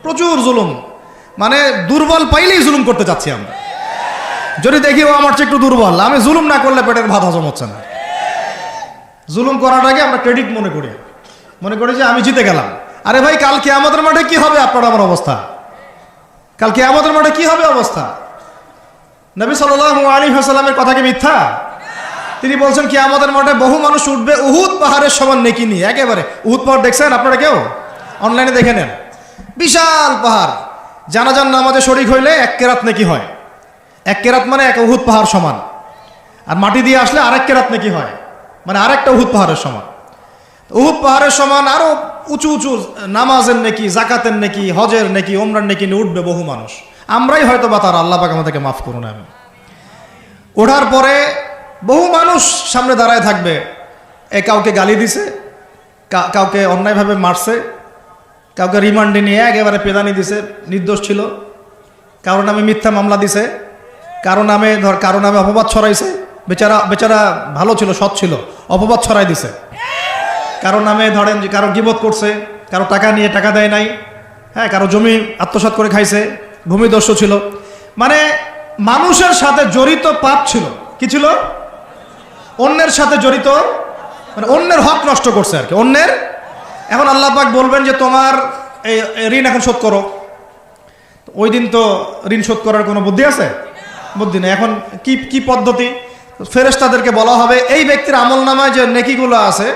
প্রচুর জুলুম, মানে দুর্বল পাইলেই জুলুম করতে চাচ্ছি আমরা। যদি দেখি ও আমার চেয়ে একটু দুর্বল, আমি জুলুম না করলে পেটের ভাত হজম হচ্ছে না। জুলুম করাটাকে আমরা ক্রেডিট মনে করি যে আমি জিতে গেলাম। আরে ভাই, কাল কিয়ামতের মাঠে কি হবে আপনার আমার অবস্থা? কাল কিয়ামতের মাঠে কি হবে অবস্থা? নবী সাল্লাল্লাহু আলাইহি ওয়াসাল্লামের কথা কি মিথ্যা? তিনি বলছেন কিয়ামতের মাঠে বহু মানুষ উঠবে উহুদ পাহাড়ের সমান নেকি নিয়ে। একেবারে উহুদ পাহাড় দেখছেন আপনারা কেউ? অনলাইনে দেখে নেন, বিশাল পাহাড়। জানাজার নামাজে শরীক হইলে 1 কেরাত নেকি হয়। 1 কেরাত মানে 1 উহুদ পাহাড় সমান। আর মাটি দিয়ে আসলে আরেক কেরাত নেকি হয়, মানে আরেকটা উহুদ পাহাড়ের সমান। উহুদ পাহাড়ের সমান আরো উঁচু উঁচু নামাজের নেকি, জাকাতের নেকি, হজের নেকি, ওমরার নেকি নিয়ে উঠবে বহু মানুষ। আমরাই হয়তো বা তারা, আল্লাহ পাক আমাদেরকে মাফ করুন। আমি ওঠার পরে বহু মানুষ সামনে দাঁড়ায় থাকবে। কাউকে গালি দিছে, কাউকে অন্যায়ভাবে মারছে, কাউকে রিমান্ডে নিয়ে একেবারে পেদানি দিছে, নির্দোষ ছিল। কারো নামে মিথ্যা মামলা দিছে, কারো নামে অপবাদ ছড়াইছে। বেচারা ভালো ছিল, সৎ ছিল, অপবাদ ছড়াই দিছে। কারো নামে ধরেন যে কারো গীবত করছে, কারো টাকা নিয়ে টাকা দেয় নাই, হ্যাঁ, কারো জমি আত্মসাৎ করে খাইছে, ভূমিদস্যু ছিল। মানে মানুষের সাথে জড়িত পাপ ছিল। কি ছিল? অন্যের সাথে জড়িত, মানে অন্যের হক নষ্ট করছে আর কি, অন্যের। এখন আল্লাহ পাক বলবেন যে তোমার এই ঋণ এখন শোধ করো। ওই দিন তো ঋণ শোধ করার কোনো বুদ্ধি আছে? বুদ্ধি নেই। এখন কি পদ্ধতি? ফেরেশতাদেরকে বলা হবে এই ব্যক্তির আমলনামায় যে নেকিগুলো আছে,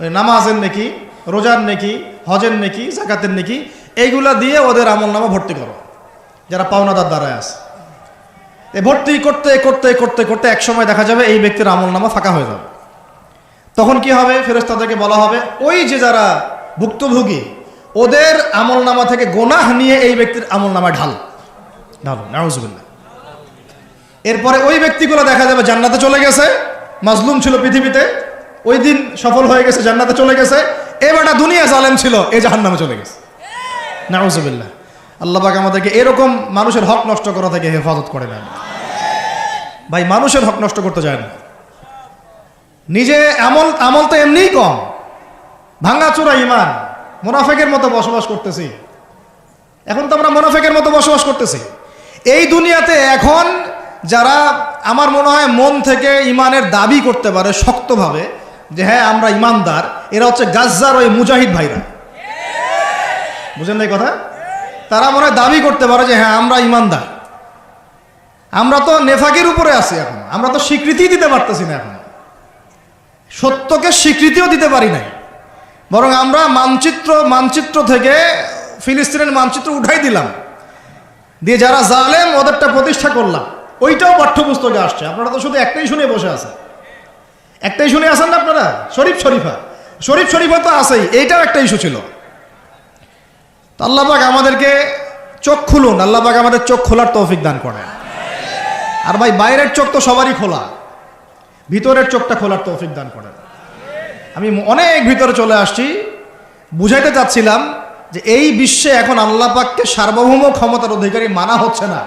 ওই নামাজের নেকি, রোজার নেকি, হজের নেকি, জাকাতের নেকি, এইগুলা দিয়ে ওদের আমলনামা ভর্তি করো, যারা পাওনাদার দ্বারায় আছে। ভর্তি করতে করতে করতে করতে এক সময় দেখা যাবে এই ব্যক্তির আমলনামা ফাঁকা হয়ে যাবে। তখন কি হবে? ফেরেশতাদেরকে বলা হবে ওই যে যারা ভুক্তভোগী, ওদের আমলনামা থেকে গোনাহ নিয়ে এই ব্যক্তির আমলনামায় ঢালো, নাউজুবিল্লাহ। এরপরে ওই ব্যক্তিগুলো দেখা যাবে জান্নাতে চলে গেছে, মাজলুম ছিল পৃথিবীতে, ওই দিন সফল হয়ে গেছে, জান্নাতে চলে গেছে। এবারটা দুনিয়া জালেম ছিল, এই জাহান্নামে চলে গেছে, নাউজুবিল্লাহ। আল্লাহ পাক আমাদেরকে এরকম মানুষের হক নষ্ট করা থেকে হেফাজত করে না। ভাই, মানুষের হক নষ্ট করতে যায় না। নিজে আমল তো এমনিই কম, ভাঙাচোরা ইমান, মুনাফিকের মতো বসবাস করতেছি। এখন তো আমরা মুনাফিকের মতো বসবাস করতেছি এই দুনিয়াতে। এখন যারা আমার মনে হয় মন থেকে ইমানের দাবি করতে পারে শক্তভাবে যে হ্যাঁ আমরা ইমানদার, এরা হচ্ছে গাজ্জার ওই মুজাহিদ ভাইরা। বুঝেন না এই কথা? তারা মনে হয় দাবি করতে পারে যে হ্যাঁ আমরা ইমানদার। আমরা তো নেফাকের উপরে আছি এখন, আমরা তো স্বীকৃতি দিতে পারতেছি না, এখন সত্যকে স্বীকৃতিও দিতে পারি নাই। বরং আমরা মানচিত্র থেকে ফিলিস্তিনের মানচিত্র উঠাই দিলাম, দিয়ে যারা জালেম ওদেরটা প্রতিষ্ঠা করলাম। ওইটাও পাঠ্যপুস্তকে আসছে। আপনারা তো শুধু একটাই শুনে বসে আছেন, একটাই শুনে আসেন না আপনারা? শরীফ শরীফা তো আছেই, এইটাও একটা ইস্যু ছিল। তো আল্লাহ পাক আমাদেরকে চোখ খুলুন, আল্লাহ পাক আমাদের চোখ খোলার তৌফিক দান করেন। আর ভাই, বাইরের চোখ তো সবারই খোলা, ভিতরের চোখটা খোলার তৌফিক দান করেন। আমি অনেক ভিতরে চলে আসছি, বুঝাইতে চাচ্ছিলাম যে এই বিশ্বে এখন আল্লাহ পাককে সার্বভৌম ক্ষমতার অধিকারী মানা হচ্ছে না।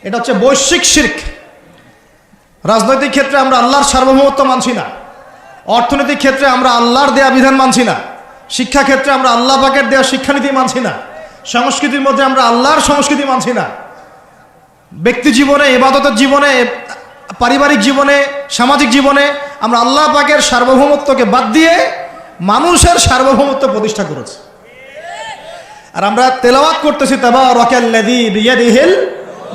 এটা হচ্ছে বৈশ্বিক শিরক। রাজনৈতিক ক্ষেত্রে আমরা আল্লাহর সার্বভৌমত্ব মানছি না, অর্থনৈতিক ক্ষেত্রে আমরা আল্লাহর দেয়া বিধান মানছি না, শিক্ষা ক্ষেত্রে আমরা আল্লাহ পাকের দেয়া শিক্ষানীতি মানছি না, সংস্কৃতির মধ্যে আমরা আল্লাহর সংস্কৃতি মানছি না, ব্যক্তি জীবনে, ইবাদতের জীবনে, পারিবারিক জীবনে, সামাজিক জীবনে আমরা আল্লাহ পাকের সার্বভৌমত্বকে বাদ দিয়ে মানুষের সার্বভৌমত্ব প্রতিষ্ঠা করেছি। আর আমরা তেলাওয়াত করতেছি তাবারাকাল্লাযী বিয়াদিহিল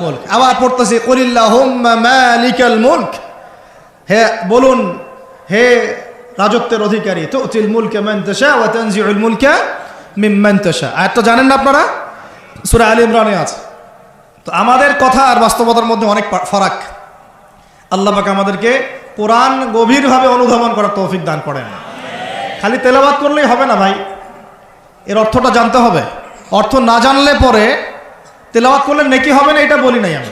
মুলক, আবার পড়তেছি কুলিল্লাহুম্মা মালিকাল মুলক, হে বলুন হে রাজত্বের অধিকারী, তুতিল মুলকা মান তাশা ওয়া তানজিউল মুলকা মিম্মান তাশা। আয়াতটা জানেন না আপনারা? সূরা আলে ইমরানে আছে। তো আমাদের কথা আর বাস্তবতার মধ্যে অনেক ফারাক। আল্লাহ পাক আমাদেরকে কোরআন গভীরভাবে অনুধাবন করার তৌফিক দান করেন। খালি তেলাওয়াত করলেই হবে না ভাই, এর অর্থটা জানতে হবে। অর্থ না জানলে পরে তেলাওয়াত করলে নেকি হবে না, এটা বলি নাই। আমি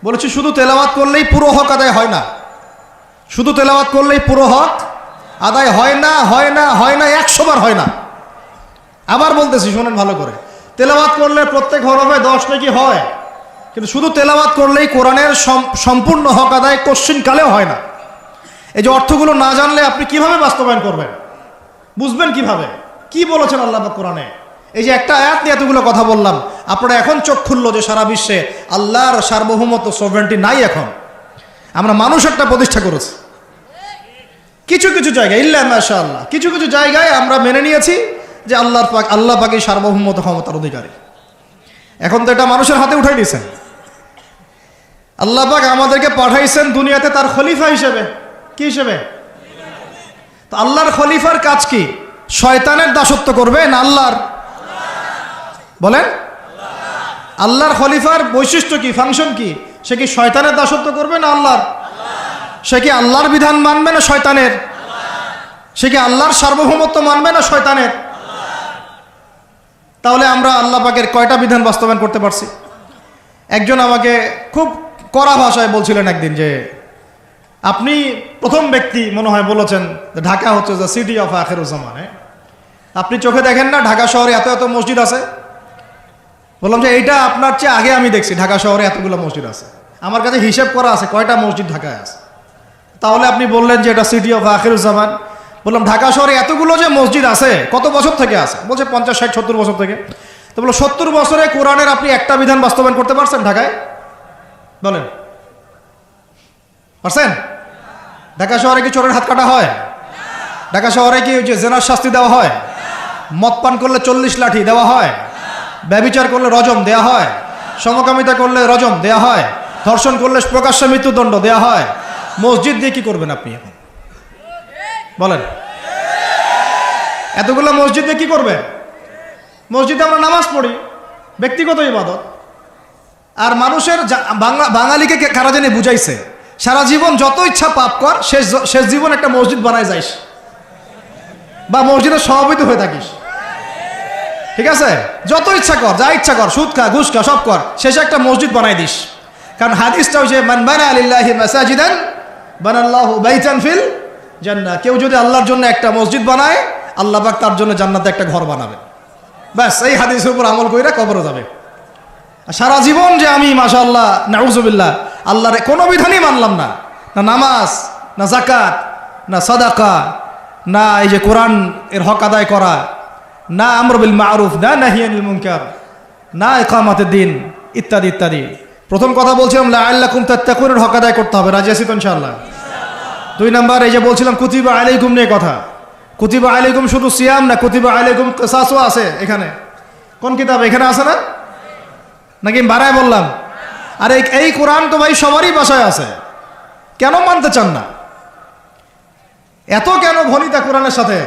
বলেছি শুধু তেলাওয়াত করলেই পুরো হক আদায় হয় না, শুধু তেলাওয়াত করলেই পুরো হক আদায় হয় না, 100 বার হয় না। আবার বলতেছি, শোনেন ভালো করে, তেলাওয়াত করলে প্রত্যেক হরফে 10 নেকি হয়, কিন্তু শুধু তেলাওয়াত করলেই কোরআনের সম্পূর্ণ হক আদায় কোশ্চিন কালেও হয় না। এই যে অর্থগুলো না জানলে আপনি কিভাবে বাস্তবায়ন করবেন, বুঝবেন কিভাবে, কি বলেছেন আল্লাহ পাক কোরআনে, এই যে একটা আয়াত নিয়ে এতগুলো কথা বললাম, আপনারা এখন চোখ খুললো যে সারা বিশ্বে আল্লাহর সার্বভৌমত্ব সভরেন্টি নাই। এখন আমরা মানুষ একটা প্রতিষ্ঠা করেছি কিছু কিছু জায়গায়, ইল্লা মাশাআল্লাহ, কিছু কিছু জায়গায় আমরা মেনে নিয়েছি যে আল্লাহ পাকই সার্বভৌমত্ব ক্ষমতার অধিকারী। এখন তো এটা মানুষের হাতে উঠাই দিয়েছেন। আল্লাহ পাক আমাদেরকে পাঠাইছেন দুনিয়াতে তার খলিফা হিসেবে। কি হিসেবে? তো আল্লাহর খলিফার কাজ কি? শয়তানের দাসত্ব করবে না আল্লাহর? বলেন, আল্লাহর খলিফার বৈশিষ্ট্য কি, ফাংশন কি? সে কি শয়তানের দাসত্ব করবে না আল্লাহর? সে কি আল্লাহর বিধান মানবে না শয়তানের? সে কি আল্লাহর সার্বভৌমত্ব মানবে না শয়তানের? তাহলে আমরা আল্লাহ পাকের কয়টা বিধান বাস্তবায়ন করতে পারছি? একজন আমাকে খুব কড়া ভাষায় বলছিলেন একদিন যে আপনি প্রথম ব্যক্তি মনে হয় বলেছেন ঢাকা হচ্ছে দ্য সিটি অফ আখিরুজ্জামান। আপনি চোখে দেখেন না ঢাকা শহরে এত এত মসজিদ আছে? বললাম যে এইটা আপনার চেয়ে আগে আমি দেখছি ঢাকা শহরে এতগুলো মসজিদ আছে। আমার কাছে হিসেব করা আছে কয়টা মসজিদ ঢাকায় আছে। তাহলে আপনি বললেন যে এটা সিটি অফ আখিরুজ্জামান। বললাম ঢাকা শহরে এতগুলো যে মসজিদ আছে কত বছর থেকে আছে? বলছে 50, 60, 70 বছর থেকে। তো বলো 70 বছরে কোরআনের আপনি একটা বিধান বাস্তবায়ন করতে পারছেন ঢাকায়? বলেন, পারছেন? ঢাকা শহরে কি চোরের হাত কাটা হয়? ঢাকা শহরে কি ওই যে জেনার শাস্তি দেওয়া হয়? মদ পান করলে 40 লাঠি দেওয়া হয়? ব্যভিচার করলে রজম দেয়া হয়? সমকামিতা করলে রজম দেয়া হয়? ধর্ষণ করলে প্রকাশ্যে মৃত্যুদণ্ড দেয়া হয়? মসজিদ দিয়ে কি করবেন আপনি এখন? বলেন, এতগুলো মসজিদ দিয়ে কি করবে? মসজিদে আমরা নামাজ পড়ি, ব্যক্তিগত ইবাদত। আর মানুষের বাঙালিকে কারা জানি বুঝাইছে সারা জীবন যত ইচ্ছা পাপ কর, শেষ জীবন একটা মসজিদ বানায় যাইস বা মসজিদের সভাপতি হয়ে থাকিস। ঠিক আছে, যত ইচ্ছা কর, যা ইচ্ছা কর, সুদ খা, ঘুষ খা, সব কর, শেষে একটা মসজিদ বানাই দিস। কারণ হাদিসটা হচ্ছে মান বানা লিল্লাহি মাসাজিদান বানাল্লাহু বাইতান ফিল জান্নাহ। কেউ যদি আল্লাহর জন্য একটা মসজিদ বানায়, আল্লাহ পাক তার জন্য জান্নাতে একটা ঘর বানাবে। ব্যাস, এই হাদিসের উপর আমল কইরা কবরে যাবে। সারা জীবন যে আমি মাশাআল্লাহ নাউজুবিল্লাহ আল্লাহর কোনো বিধানই মানলাম না, না নামাজ, না যাকাত, না সাদাকা, না এই যে কোরআন এর হক আদায় করা, না আমর বিল মারুফ, না নাহি আনিল মুনকার, না ইকামাতের দিন, ইত্যাদি ইত্যাদি। প্রথম কথা বলছিলাম লাআল্লাকুম তাত্তাকুনের হক আদায় করতে হবে। রাজি আছি তো ইনশাআল্লাহ? 2 নাম্বার এই যে বলছিলাম কুতিবা আলাইকুম নিয়ে কথা। কুতিবা আলাইকুম শুধু সিয়াম না, কুতিবা আলাইকুম কিসাসও আছে এখানে। কোন কিতাব? এখানে আছে না? নাকি বাড়ায় বললাম? আর এই কোরআন তো ভাই সবারই বাসায় আছে, কেন মানতে চান না? এত কেন ভনিতা কোরআনের সাথে?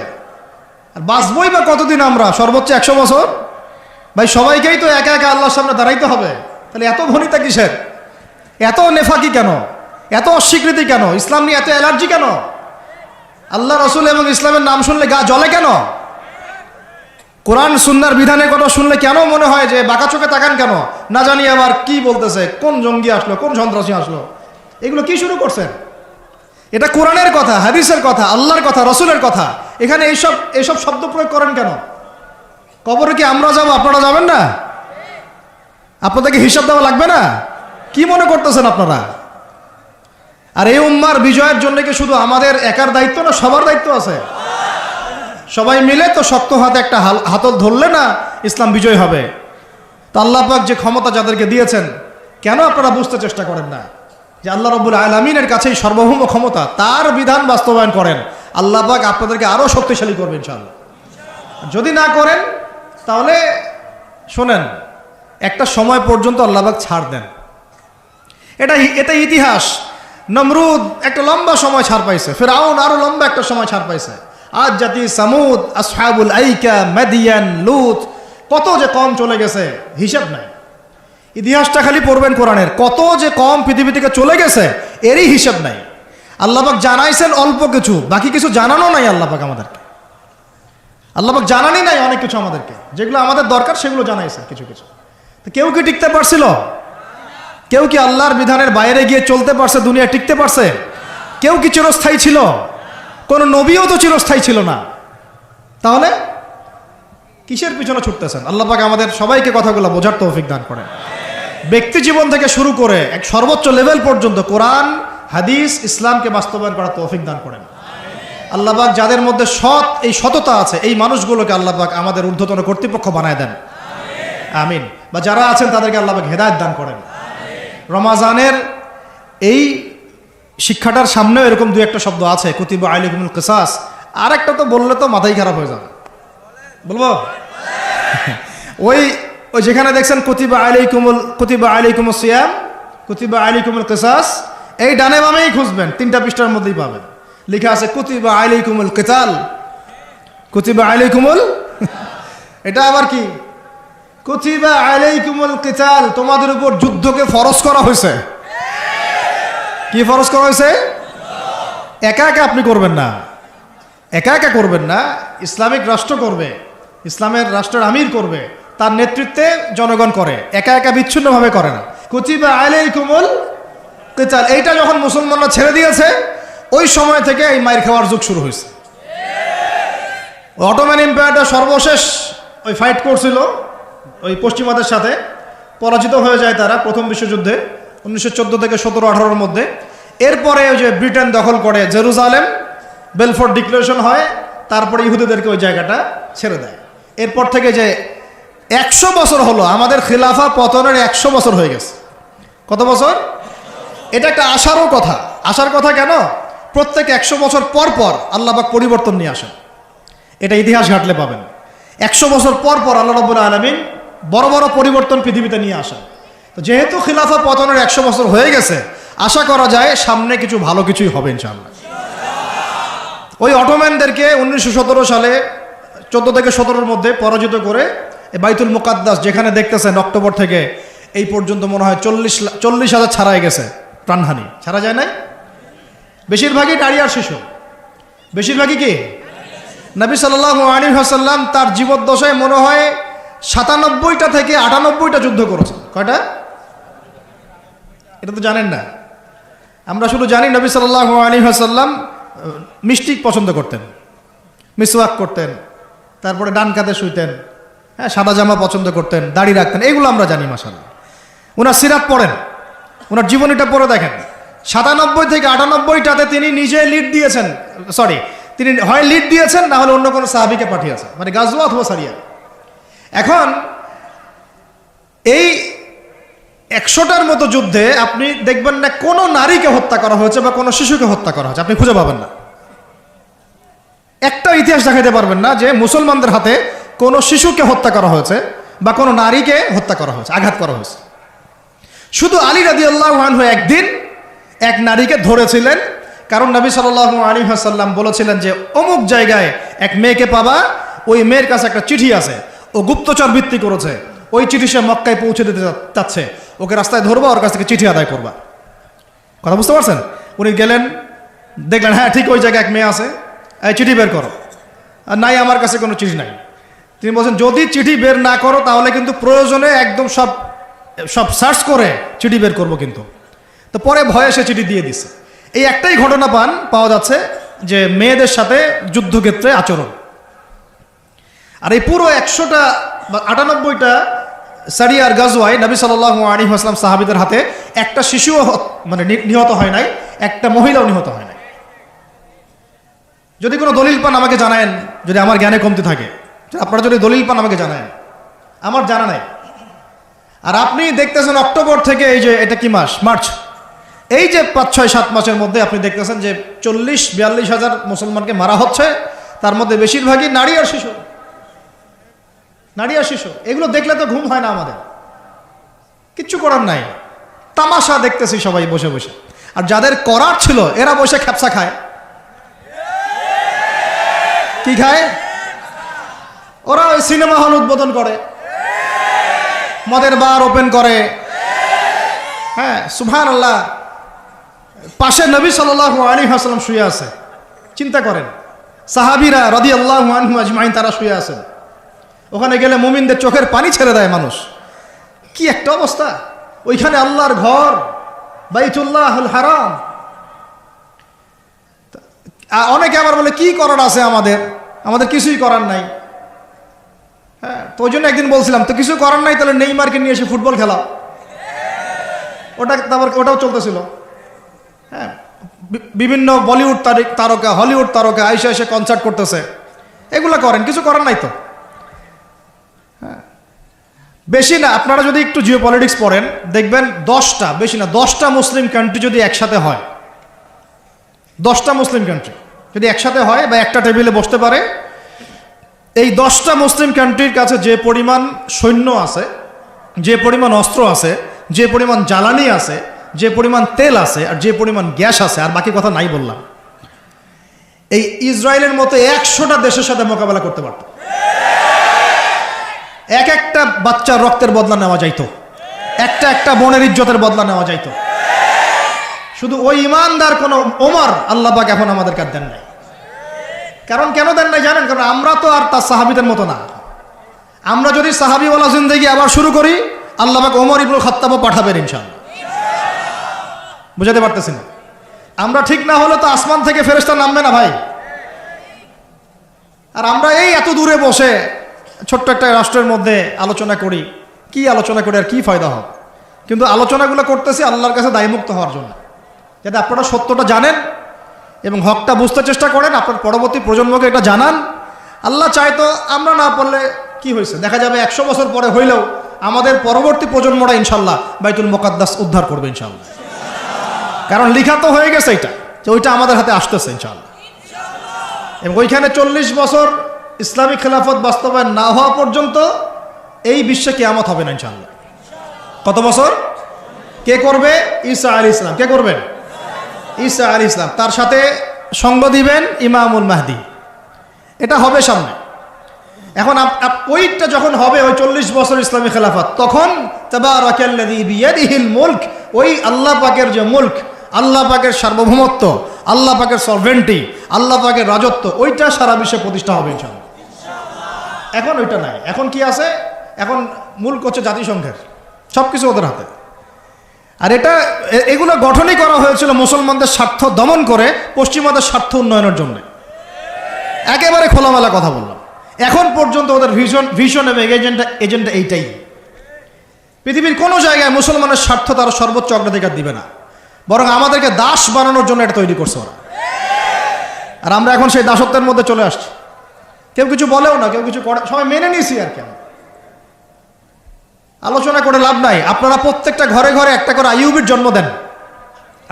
আর বাঁচবই বা কতদিন আমরা? সর্বোচ্চ 100 বছর। ভাই সবাইকেই তো একা একা আল্লাহর সামনে দাঁড়াইতে হবে, তাহলে এত ভনিতা কিসের? এত নেফাকি কেন? এত অস্বীকৃতি কেন? ইসলাম নিয়ে এত অ্যালার্জি কেন? আল্লাহ রসুল এবং ইসলামের নাম শুনলে গা জ্বলে কেন? কোরআন সুন্নাহর বিধানের কথা শুনলে কেন মনে হয় যে বাঁকা চোখে তাকান কেন? না জানি আবার কি বলতেছে, কোন জঙ্গি আসলো, কোন সন্ত্রাসী আসলো, এগুলো কি শুরু করছেন? এটা কোরআনের কথা, হাদিসের কথা, আল্লাহর কথা, রসুলের কথা। এখানে এইসব শব্দ প্রয়োগ করেন কেন? কবরে কি আমরা যাব, আপনারা যাবেন না? আপনাদেরকে হিসাব দেওয়া লাগবে না? কি মনে করতেছেন আপনারা? আর এই উম্মার বিজয়ের জন্য কি শুধু আমাদের একার দায়িত্ব না, সবার দায়িত্ব আছে? সবাই মিলে তো শক্ত হাতে একটা হাতল ধরলে না ইসলাম বিজয় হবে। তো আল্লাহ পাক যে ক্ষমতা যাদেরকে দিয়েছেন, কেন আপনারা বুঝতে চেষ্টা করেন না যে আল্লাহ রাব্বুল আলামিনের কাছেই সার্বভৌম ক্ষমতা, তার বিধান বাস্তবায়ন করেন, আল্লাহ পাক আপনাদেরকে আরো শক্তিশালী করবেন ইনশাআল্লাহ। যদি না করেন তাহলে শোনেন, একটা সময় পর্যন্ত আল্লাহ পাক ছাড় দেন। এটা ইতিহাস। নমরুদ একটা লম্বা সময় ছাড় পাইছে, ফিরআউন আরো লম্বা একটা সময় ছাড় পাইছে, আজ জাতি সামুদ, আসহাবুল আইকা, মাদিয়ান, লুত, কত যে কম চলে গেছে হিসাব নাই। ইতিহাসটা খালি পড়বেন কোরআনের, কত যে কম পৃথিবী থেকে চলে গেছে এরই হিসাব নাই। আল্লাহ পাক জানাইছেন অল্প কিছু, বাকি কিছু জানানো নাই আল্লাহ পাক আমাদেরকে। আল্লাহ পাক জানানি নাই অনেক কিছু আমাদেরকে, যেগুলো আমাদের দরকার সেগুলো জানাইছে কিছু কিছু। তো কেউ কি টিকতে পারছিল? কেউ কি আল্লাহর বিধানের বাইরে গিয়ে চলতে পারছে? দুনিয়া টিকতে পারছে? কেউ কি চিরস্থায়ী ছিল? কোন নবীও তো চিরস্থায়ী ছিল না। তাহলে কিসের পিছনে ছুটতেছেন? আল্লাহ পাক আমাদের সবাইকে কথাগুলো বোঝার তৌফিক দান করেন। ব্যক্তি জীবন থেকে শুরু করে এক সর্বোচ্চ লেভেল পর্যন্ত কোরআন, হাদিস, ইসলামকে বাস্তবায়ন করার তৌফিক দান করেন। আল্লাহ পাক যাদের মধ্যে এই সততা আছে এই মানুষগুলোকে আল্লাহ পাক আমাদের ঊর্ধ্বতন কর্তৃপক্ষ বানায় দেন, আমিন। বা যারা আছেন তাদেরকে আল্লাহ পাক হেদায়েত দান করেন। রমাজানের এই শিক্ষাটার সামনেও এরকম দুই একটা শব্দ আছে, কুতিবা আলাইকুমুল কিসাস। আর একটা তো বললে তো মাথাই খারাপ হয়ে যাবে, বলবো? ওই যেখানে দেখছেন কুতিবা আলাইকুমুস সিয়াম, কুতিবা আলাইকুমুল কিসাস, এই ডানে বামেই খুঁজবেন, 3টা পৃষ্ঠার মধ্যেই পাবেন। লেখা আছে কুতিবা আলাইকুমুল কিতাল, কুতিবা আলাইকুমুল এটা আবার কি? কুতিবা আলাইকুমুল কিতাল, তোমাদের উপর যুদ্ধকে ফরজ করা হয়েছে। কি ফরজ করা হয়েছে? একা একা আপনি করবেন না, একা একা করবেন না। ইসলামিক রাষ্ট্র করবে, ইসলামের রাষ্ট্রের আমির করবে, তার নেতৃত্বে জনগণ করে, একা একা বিচ্ছিন্নভাবে করে না। কুতিবা আলাইকুমুল কিতাল, এইটা যখন মুসলমানরা ছেড়ে দিয়েছে ওই সময় থেকে এই মাইর খাওয়ার যুগ শুরু হয়েছে। অটোম্যান এম্পায়ারটা সর্বশেষ ওই ফাইট করছিল ওই পশ্চিমাদের সাথে, পরাজিত হয়ে যায় তারা প্রথম বিশ্বযুদ্ধে 1914 থেকে 17-18-র মধ্যে। এরপরে ওই যে ব্রিটেন দখল করে জেরুজালেম, বেলফোর্ট ডিক্লারেশন হয়, তারপরে ইহুদিদেরকে ওই জায়গাটা ছেড়ে দেয়। এরপর থেকে যে 100 বছর হলো, আমাদের খিলাফা পতনের 100 বছর হয়ে গেছে। কত বছর? এটা একটা আশারও কথা। আশার কথা কেন? প্রত্যেক 100 বছর পর পর আল্লাহ পাক পরিবর্তন নিয়ে আসেন, এটা ইতিহাস ঘাটলে পাবেন। 100 বছর পর পর আল্লাহ রাব্বুল আলামিন বড় বড় পরিবর্তন পৃথিবীতে নিয়ে আসেন। তো যেহেতু খিলাফা পতনের 100 বছর হয়ে গেছে, আশা করা যায় সামনে কিছু ভালো কিছুই হবে ইনশাআল্লাহ। ওই অটোম্যানদেরকে 1917 সালে 14 থেকে 17-র মধ্যে পরাজিত করে বাইতুল মুকাদ্দাস, যেখানে দেখতেছেন অক্টোবর থেকে এই পর্যন্ত মনে হয় 40,000 ছাড়াই গেছে, প্রাণহানি ছাড়া যায় নাই। বেশিরভাগই নারী আর শিশু, বেশিরভাগই কি? নবী সাল্লাল্লাহু আলাইহি ওয়াসাল্লাম তার জীবদ্দশায় মনে হয় 97টা থেকে 98টা যুদ্ধ করেছেন। কয়টা? এটা তো জানেন না। আমরা শুধু জানি নবী সাল্লাল্লাহু আলাইহি ওয়াসাল্লাম মিষ্টি পছন্দ করতেন, মিসওয়াক করতেন, তারপরে ডান কাঁধে শুইতেন, হ্যাঁ, সাদা জামা পছন্দ করতেন, দাড়ি রাখতেন, এগুলো আমরা জানি মাশাআল্লাহ। ওনার সিরাত পড়েন, ওনার জীবনীটা পড়ে দেখেন। 97 থেকে 98টাতে তিনি নিজে লিড দিয়েছেন, তিনি হয় লিড দিয়েছেন, না হলে অন্য কোনো সাহাবীকে পাঠিয়েছেন, মানে গাজওয়া অথবা সারিয়া। এখন এই 100টার মতো যুদ্ধে আপনি দেখবেন না কোনো নারীকে হত্যা করা হয়েছে বা কোনো শিশুকে হত্যা করা হয়েছে, আপনি খুঁজে পাবেন না। একটা ইতিহাস দেখাতে পারবেন না যে মুসলমানদের হাতে কোনো শিশুকে হত্যা করা হয়েছে বা কোনো নারীকে হত্যা করা হয়েছে, আঘাত করা হয়েছে। শুধু আলী রাদিয়াল্লাহু আনহু একদিন এক নারীকে ধরেছিলেন, কারণ নবী সাল্লাল্লাহু আলাইহি ওয়াসাল্লাম বলেছিলেন যে অমুক জায়গায় এক মেয়েকে পাবা, ওই মেয়ের কাছে একটা চিঠি আছে, ও গুপ্তচর বৃত্তি করেছে, ওই চিঠি সে মক্কায় পৌঁছে দিতে চাচ্ছে, ওকে রাস্তায় ধরবা, ওর কাছ থেকে চিঠি আদায় করবা। কথা বুঝতে পারছেন? উনি গেলেন, দেখলেন হ্যাঁ ঠিক ওই জায়গায় এক মেয়ে আছে, এই চিঠি বের করো। আর নাই, আমার কাছে কোনো চিঠি নাই। তিনি বলছেন যদি চিঠি বের না করো তাহলে কিন্তু প্রয়োজনে একদম সব সার্চ করে চিঠি বের করবো কিন্তু। তো পরে ভয়ে সে চিঠি দিয়ে দিছে। এই একটাই ঘটনা পাওয়া যাচ্ছে যে মেয়েদের সাথে যুদ্ধক্ষেত্রে আচরণ। আর এই পুরো 100টা বা 98টা সারিয়ার গাজওয়ায় নবী সাল্লাল্লাহু আলাইহি ওয়াসাল্লাম সাহাবীদের হাতে একটা শিশুও মানে নিহত হয় নাই, একটা মহিলাও নিহত হয় নাই। যদি কোনো দলিল পান আমাকে জানায়েন, যদি আমার জ্ঞানে কমতি থাকে, আপনারা যদি দলিল পান আমাকে জানায়েন, আমার জানা নাই। আর আপনি দেখতেছেন অক্টোবর থেকে এই যে এটা কি মাস, মার্চ, এই যে 5-6-7 মাসের মধ্যে আপনি দেখতেছেন যে 40-42 হাজার মুসলমানকে মারা হচ্ছে, তার মধ্যে বেশিরভাগই নারী আর শিশু। নারী আর শিশু, এগুলো দেখলে তো ঘুম হয় না আমাদের, কিচ্ছু করার নাই, তামাশা দেখতেছি সবাই বসে বসে। আর যাদের করার ছিল এরা বসে খ্যাপসা খায়। কি খায়? ওরা ওই সিনেমা হল উদ্বোধন করে, মদের বার ওপেন করে, হ্যাঁ সুবহানাল্লাহ। পাশে নবী সাল্লাল্লাহু আলাইহি ওয়াসাল্লাম শুয়ে আছে, চিন্তা করেন, সাহাবীরা রাদিয়াল্লাহু আনহুম আজমাইন তারা শুয়ে আছেন। ওখানে গেলে মুমিনদের চোখের পানি ছেড়ে দেয় মানুষ। কি একটা অবস্থা! ওইখানে আল্লাহর ঘর বাইতুল্লাহুল হারাম। অনেকে আবার বলে কি করার আছে আমাদের কিছুই করার নাই। হ্যাঁ, তো ওই জন্য একদিন বলছিলাম তো কিছু করার নাই, তাহলে নেইমারকে নিয়ে এসে ফুটবল খেলা, ওটাও চলতেছিল। হ্যাঁ, বিভিন্ন বলিউড তারকা, হলিউড তারকা আইসা এসে কনসার্ট করতেছে, এগুলো করেন, কিছু করার নাই তো। বেশি না, আপনারা যদি একটু জিও পলিটিক্স পড়েন দেখবেন 10টা, বেশি না 10টা মুসলিম কান্ট্রি যদি একসাথে হয়, 10টা মুসলিম কান্ট্রি যদি একসাথে হয় বা একটা টেবিলে বসতে পারে, এই 10টা মুসলিম কান্ট্রির কাছে যে পরিমাণ সৈন্য আছে, যে পরিমাণ অস্ত্র আছে, যে পরিমাণ জ্বালানি আছে, যে পরিমাণ তেল আছে, আর যে পরিমাণ গ্যাস আছে, আর বাকি কথা নাই বললাম, এই ইসরায়েলের মতো 100টা দেশের সাথে মোকাবেলা করতে পারত। এক একটা বাচ্চার রক্তের বদলা নেওয়া যাইতো, একটা একটা বোনের ইজ্জতের বদলা নেওয়া যাইতো। শুধু ওই ইমানদার কোন ওমর আল্লাহ পাক এখন আমাদের কাছে দেন নাই। কারণ কেন দেন নাই জানেন? কারণ আমরা তো আর তার সাহাবীদের মতো না। আমরা যদি সাহাবীওয়ালা জিন্দেগি আবার শুরু করি, আল্লাহ পাক ওমর ইবনুল খাত্তাবও পাঠাবেন ইনশাআল্লাহ। বুঝাতে পারতেছি না? আমরা ঠিক না হলে তো আসমান থেকে ফেরেশতা নামবে না ভাই। আর আমরা এই এত দূরে বসে ছোট্ট একটা রাষ্ট্রের মধ্যে আলোচনা করি, কি আলোচনা করি আর কি ফায়দা হবে? কিন্তু আলোচনাগুলো করতেছি আল্লাহর কাছে দায়মুক্ত হওয়ার জন্য, যাতে আপনারা সত্যটা জানেন এবং হকটা বুঝতে চেষ্টা করেন, আপনার পরবর্তী প্রজন্মকে এটা জানান। আল্লাহ চাইতো আমরা না পড়লে কি হয়েছে, দেখা যাবে 100 বছর পরে হইলেও আমাদের পরবর্তী প্রজন্মরা ইনশাল্লাহ বাইতুল মুকাদ্দাস উদ্ধার করবে ইনশাল্লাহ। কারণ লিখা তো হয়ে গেছে এটা, যে ওইটা আমাদের হাতে আসতেছে ইনশাল্লাহ। এবং ওইখানে 40 বছর ইসলামিক খেলাফত বাস্তবায়ন না হওয়া পর্যন্ত এই বিশ্বে কিয়ামত হবে না ইনশাল্লাহ। কত বছর? কে করবে? ঈসা আলাইহিস সালাম। কে করবেন? ঈসা আলাইহিস সালাম। তার সাথে সঙ্গ দিবেন ইমামুল মাহদি। এটা হবে সামনে। এখন ওইটা যখন হবে, ওই 40 বছর ইসলামী খেলাফত, তখন তাবারাকাল্লাযী বিয়াদিহিল মুলক, ওই আল্লাহ পাকের যে মুলক, আল্লাহ পাকের সার্বভৌমত্ব, আল্লাহ পাকের সরভেন্টি, আল্লাহ পাকের রাজত্ব, ওইটা সারা বিশ্বে প্রতিষ্ঠা হবে ইনশাআল্লাহ। এখন ওইটা নাই। এখন কি আছে? এখন মুলক হচ্ছে জাতিসংঘের, সব কিছু ওদের হাতে। আর এগুলো গঠনই করা হয়েছিল মুসলমানদের স্বার্থ দমন করে পশ্চিমাদের স্বার্থ উন্নয়নের জন্য। একেবারে খোলামেলা কথা বললাম। এখন পর্যন্ত ওদের ভিশন এবং এজেন্ডা এইটাই। পৃথিবীর কোনো জায়গায় মুসলমানের স্বার্থ তারা সর্বোচ্চ অগ্রাধিকার দিবে না, বরং আমাদেরকে দাস বানানোর জন্য এটা তৈরি করছে ওরা। আর আমরা এখন সেই দাসত্বের মধ্যে চলে আসছি। কেউ কিছু বলেও না, কেউ কিছু করে, সবাই মেনে নিয়েছি। আর কেন আলোচনা করে লাভ নাই? আপনারা প্রত্যেকটা ঘরে ঘরে একটা করে আইয়ুবের জন্ম দেন,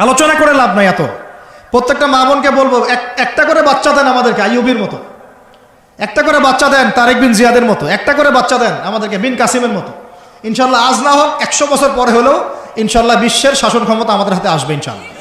আলোচনা করে লাভ নাই। এত প্রত্যেকটা মা বোনকে বলবো, একটা করে বাচ্চা দেন আমাদেরকে আইয়ুবের মতো, একটা করে বাচ্চা দেন তারেক বিন জিয়াদের মতো, একটা করে বাচ্চা দেন আমাদেরকে বিন কাসিমের মতো। ইনশাল্লাহ আজ না হোক 100 বছর পরে হলেও ইনশাল্লাহ বিশ্বের শাসন ক্ষমতা আমাদের হাতে আসবে ইনশাল্লাহ।